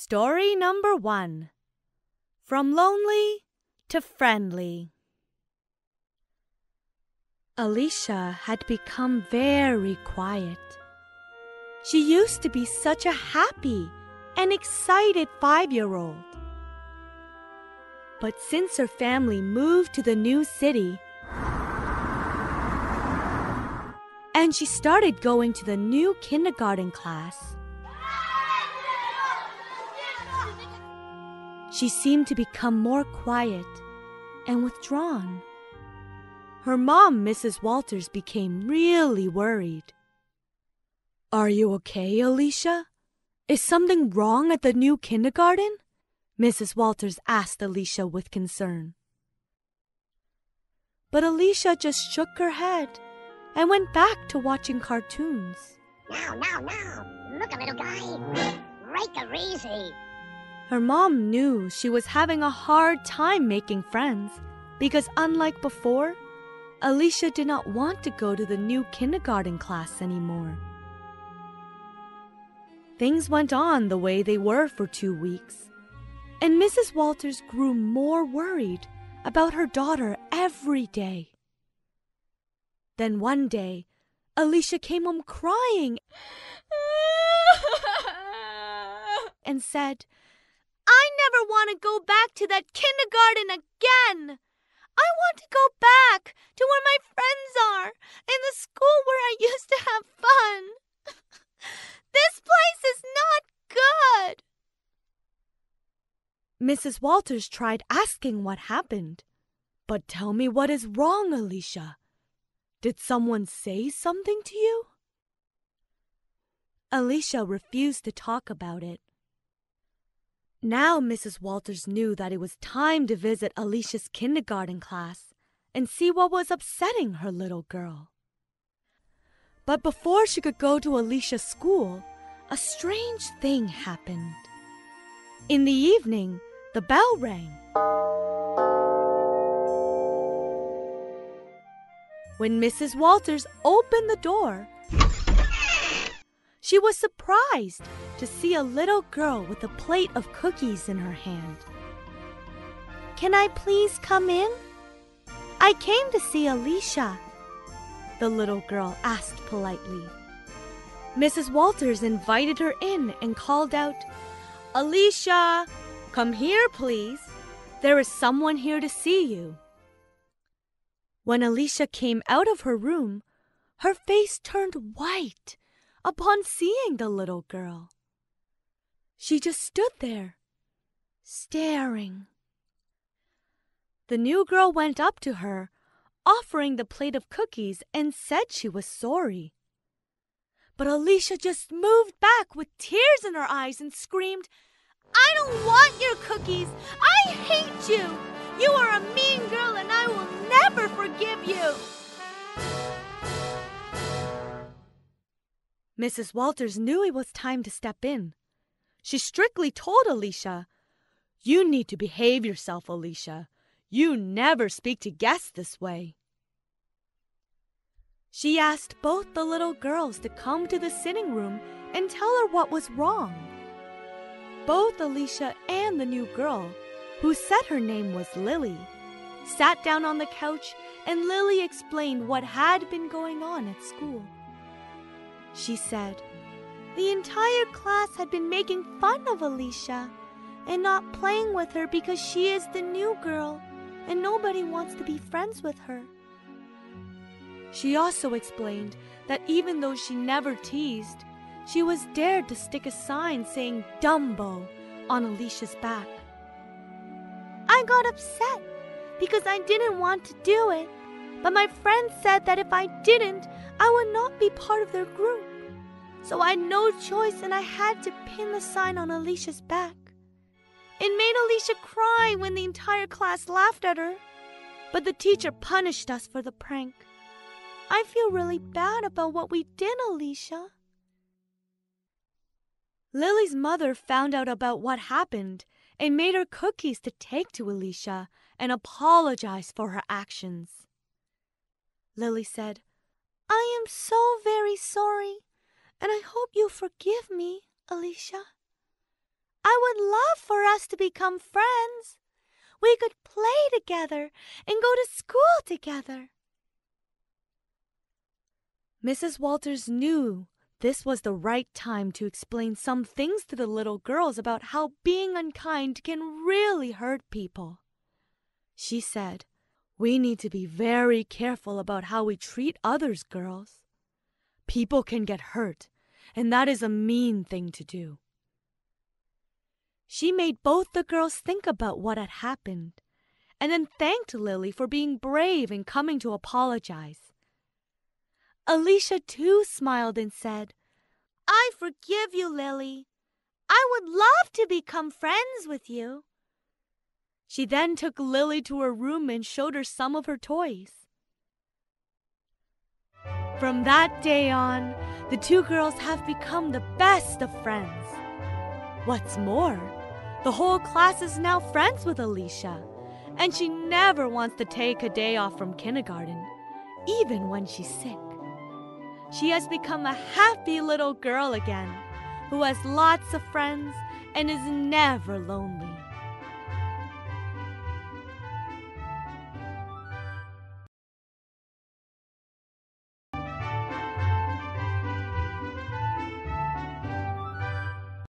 Story number 1. From Lonely to Friendly. Alisha had become very quiet. She used to be such a happy and excited 5-year-old. But since her family moved to the new city and she started going to the new kindergarten class, she seemed to become more quiet and withdrawn. Her mom, Mrs. Walters, became really worried. "Are you okay, Alisha? Is something wrong at the new kindergarten?" Mrs. Walters asked Alisha with concern. But Alisha just shook her head and went back to watching cartoons. No. Look, a little guy. Break her easy. Her mom knew she was having a hard time making friends because, unlike before, Alisha did not want to go to the new kindergarten class anymore. Things went on the way they were for 2 weeks, and Mrs. Walters grew more worried about her daughter every day. Then one day, Alisha came home crying and said, "I never want to go back to that kindergarten again. I want to go back to where my friends are, in the school where I used to have fun. This place is not good." Mrs. Walters tried asking what happened. "But tell me what is wrong, Alisha. Did someone say something to you?" Alisha refused to talk about it. Now Mrs. Walters knew that it was time to visit Alisha's kindergarten class and see what was upsetting her little girl. But before she could go to Alisha's school, a strange thing happened. In the evening, the bell rang. When Mrs. Walters opened the door, she was surprised to see a little girl with a plate of cookies in her hand. "Can I please come in? I came to see Alisha," the little girl asked politely. Mrs. Walters invited her in and called out, "Alisha, come here, please. There is someone here to see you." When Alisha came out of her room, her face turned white upon seeing the little girl. She just stood there, staring. The new girl went up to her, offering the plate of cookies, and said she was sorry. But Alisha just moved back with tears in her eyes and screamed, "I don't want your cookies! I hate you! You are a mean girl and I will never forgive you!" Mrs. Walters knew it was time to step in. She strictly told Alisha, "You need to behave yourself, Alisha. You never speak to guests this way." She asked both the little girls to come to the sitting room and tell her what was wrong. Both Alisha and the new girl, who said her name was Lily, sat down on the couch and Lily explained what had been going on at school. She said, "The entire class had been making fun of Alisha and not playing with her because she is the new girl and nobody wants to be friends with her." She also explained that even though she never teased, she was dared to stick a sign saying "Dumbo" on Alisha's back. "I got upset because I didn't want to do it, but my friends said that if I didn't, I would not be part of their group. So I had no choice and I had to pin the sign on Alisha's back. It made Alisha cry when the entire class laughed at her, but the teacher punished us for the prank. I feel really bad about what we did, Alisha." Lily's mother found out about what happened and made her cookies to take to Alisha and apologize for her actions. Lily said, "I am so very sorry, and I hope you forgive me, Alisha. I would love for us to become friends. We could play together and go to school together. Mrs. Walters knew this was the right time to explain some things to the little girls about how being unkind can really hurt people. She said, "We need to be very careful about how we treat others, girls. People can get hurt, and that is a mean thing to do." She made both the girls think about what had happened, and then thanked Lily for being brave and coming to apologize. Alisha too smiled and said, "I forgive you, Lily. I would love to become friends with you." She then took Lily to her room and showed her some of her toys. From that day on, the two girls have become the best of friends. What's more, the whole class is now friends with Alisha, and she never wants to take a day off from kindergarten, even when she's sick. She has become a happy little girl again, who has lots of friends and is never lonely.